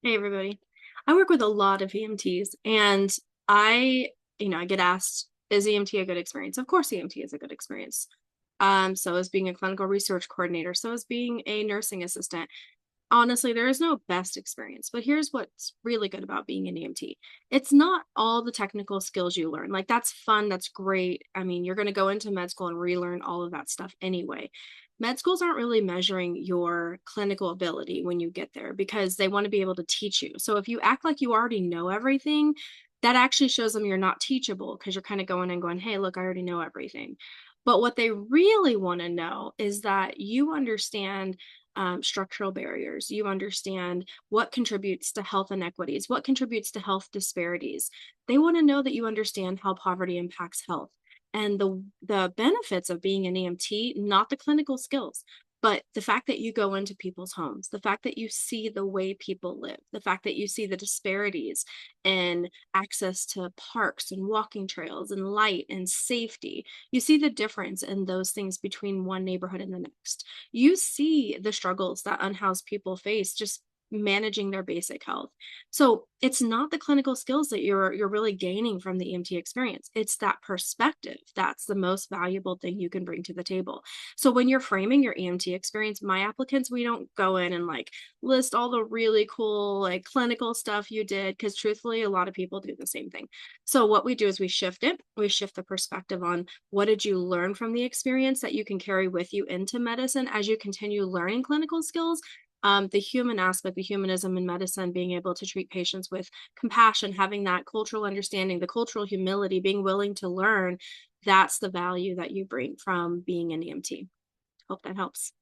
Hey everybody. I work with a lot of EMTs and I get asked, is EMT a good experience? Of course EMT is a good experience. So is being a clinical research coordinator, so is being a nursing assistant. Honestly, there is no best experience, but here's what's really good about being an EMT. It's not all the technical skills you learn. Like that's fun, that's great. I mean, you're going to go into med school and relearn all of that stuff anyway. Med schools aren't really measuring your clinical ability when you get there because they want to be able to teach you. So if you act like you already know everything, that actually shows them you're not teachable because you're kind of going and going, "Hey, look, I already know everything." But what they really want to know is that you understand structural barriers. You understand what contributes to health inequities, what contributes to health disparities. They want to know that you understand how poverty impacts health and the benefits of being an EMT, not the clinical skills. But the fact that you go into people's homes, the fact that you see the way people live, the fact that you see the disparities in access to parks and walking trails and light and safety, you see the difference in those things between one neighborhood and the next. You see the struggles that unhoused people face just managing their basic health. So it's not the clinical skills that you're really gaining from the EMT experience. It's that perspective that's the most valuable thing you can bring to the table. So when you're framing your EMT experience, my applicants, we don't go in and like list all the really cool like clinical stuff you did because truthfully a lot of people do the same thing. So what we do is we shift it. We shift the perspective on what did you learn from the experience that you can carry with you into medicine as you continue learning clinical skills. The human aspect, the humanism in medicine, being able to treat patients with compassion, having that cultural understanding, the cultural humility, being willing to learn, that's the value that you bring from being an EMT. Hope that helps.